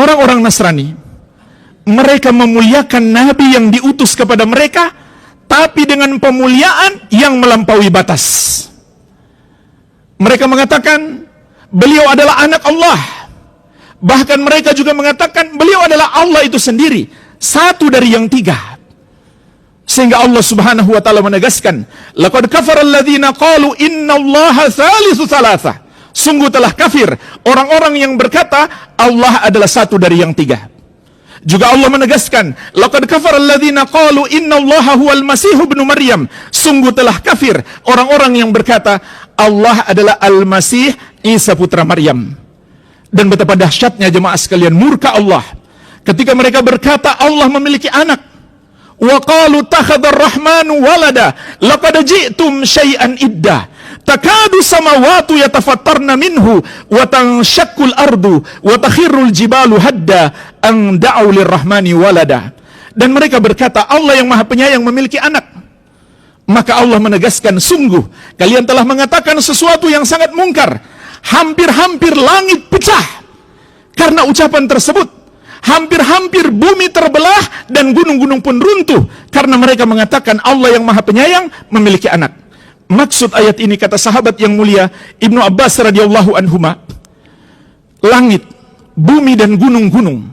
orang-orang Nasrani, mereka memuliakan Nabi yang diutus kepada mereka, tapi dengan pemuliaan yang melampaui batas. Mereka mengatakan beliau adalah anak Allah. Bahkan mereka juga mengatakan beliau adalah Allah itu sendiri, satu dari yang tiga. Sehingga Allah Subhanahu wa taala menegaskan, laqad kafara alladziina qalu innallaha tsalitsu tsalatsa. Sungguh telah kafir orang-orang yang berkata Allah adalah satu dari yang tiga. Juga Allah menegaskan, laqad kafara alladziina qalu innallaha huwal masih ibnu Maryam. Sungguh telah kafir orang-orang yang berkata Allah adalah Al-Masih Isa putra Maryam. Dan betapa dahsyatnya jemaah sekalian murka Allah ketika mereka berkata Allah memiliki anak. Wa qalu takhadar rahmanu walada laqad ji'tum syai'an idda takadu samawati yatafattarna minhu wa tanshaqqul ardu wa takhirrul jibalu hadda an da'u lirrahmani walada. Dan mereka berkata Allah yang Maha Penyayang memiliki anak. Maka Allah menegaskan, sungguh kalian telah mengatakan sesuatu yang sangat mungkar. Hampir-hampir langit pecah karena ucapan tersebut. Hampir-hampir bumi terbelah dan gunung-gunung pun runtuh karena mereka mengatakan Allah yang Maha Penyayang memiliki anak. Maksud ayat ini, kata sahabat yang mulia Ibnu Abbas radhiyallahu anhuma, langit, bumi dan gunung-gunung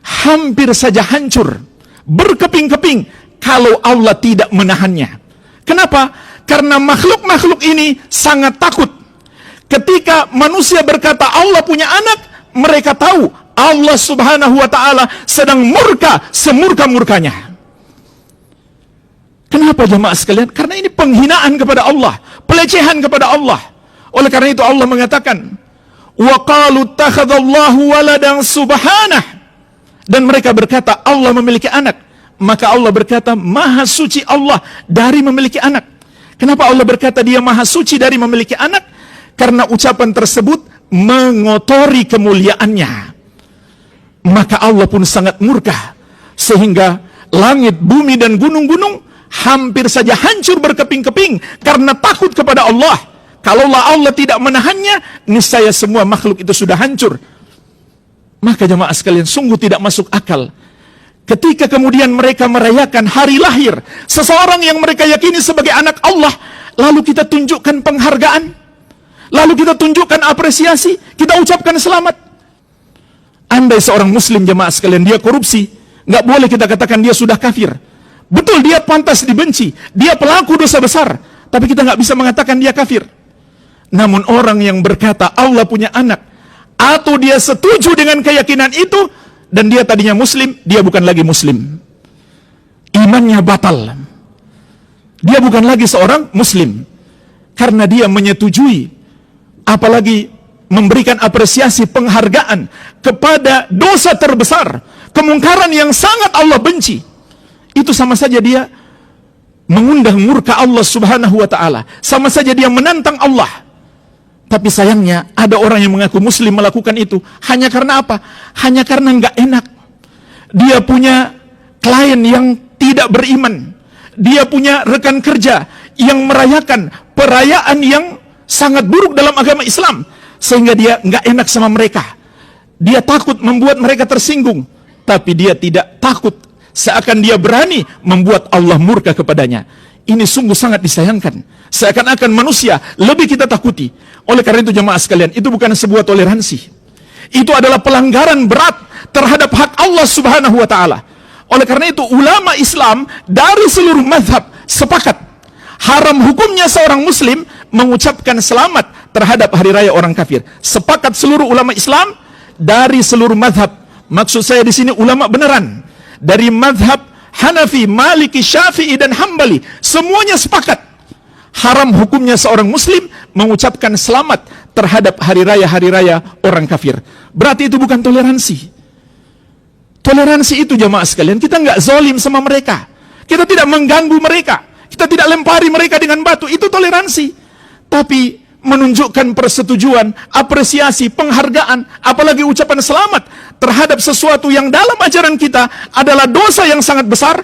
hampir saja hancur, berkeping-keping kalau Allah tidak menahannya. Kenapa? Karena makhluk-makhluk ini sangat takut. Ketika manusia berkata Allah punya anak, mereka tahu Allah Subhanahu wa taala sedang murka semurka-murkanya. Kenapa jemaah sekalian? Karena ini penghinaan kepada Allah, pelecehan kepada Allah. Oleh karena itu Allah mengatakan, wa qalu takhadallahu waladan subhanah. Dan mereka berkata Allah memiliki anak. Maka Allah berkata, maha suci Allah dari memiliki anak. Kenapa Allah berkata dia maha suci dari memiliki anak? Karena ucapan tersebut mengotori kemuliaannya. Maka Allah pun sangat murka, sehingga langit, bumi dan gunung-gunung hampir saja hancur berkeping-keping karena takut kepada Allah. Kalaulah Allah tidak menahannya, niscaya semua makhluk itu sudah hancur. Maka jemaah sekalian, sungguh tidak masuk akal ketika kemudian mereka merayakan hari lahir seseorang yang mereka yakini sebagai anak Allah, lalu kita tunjukkan penghargaan, lalu kita tunjukkan apresiasi, kita ucapkan selamat. Andai seorang muslim jemaah sekalian dia korupsi, nggak boleh kita katakan dia sudah kafir. Betul, dia pantas dibenci, dia pelaku dosa besar, tapi kita nggak bisa mengatakan dia kafir. Namun orang yang berkata Allah punya anak, atau dia setuju dengan keyakinan itu, dan dia tadinya muslim, dia bukan lagi muslim. Imannya batal. Dia bukan lagi seorang muslim. Karena dia menyetujui, apalagi memberikan apresiasi, penghargaan kepada dosa terbesar, kemungkaran yang sangat Allah benci. Itu sama saja dia mengundang murka Allah Subhanahu wa taala. Sama saja dia menantang Allah. Tapi sayangnya ada orang yang mengaku muslim melakukan itu hanya karena apa? Hanya karena nggak enak. Dia punya klien yang tidak beriman. Dia punya rekan kerja yang merayakan perayaan yang sangat buruk dalam agama Islam, sehingga dia nggak enak sama mereka. Dia takut membuat mereka tersinggung, tapi dia tidak takut seakan dia berani membuat Allah murka kepadanya. Ini sungguh sangat disayangkan. Seakan-akan manusia lebih kita takuti. Oleh karena itu jemaah sekalian, itu bukan sebuah toleransi. Itu adalah pelanggaran berat terhadap hak Allah Subhanahu wa taala. Oleh karena itu ulama Islam dari seluruh mazhab sepakat haram hukumnya seorang muslim mengucapkan selamat terhadap hari raya orang kafir. Sepakat seluruh ulama Islam dari seluruh mazhab. Maksud saya di sini ulama beneran. Dari mazhab Hanafi, Maliki, Syafi'i dan Hambali, semuanya sepakat haram hukumnya seorang muslim mengucapkan selamat terhadap hari raya orang kafir. Berarti itu bukan toleransi. Toleransi itu jamaah sekalian, kita nggak zalim sama mereka, kita tidak mengganggu mereka, kita tidak lempari mereka dengan batu. Itu toleransi. Tapi menunjukkan persetujuan, apresiasi, penghargaan, apalagi ucapan selamat terhadap sesuatu yang dalam ajaran kita adalah dosa yang sangat besar,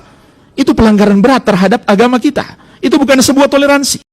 itu pelanggaran berat terhadap agama kita. Itu bukan sebuah toleransi.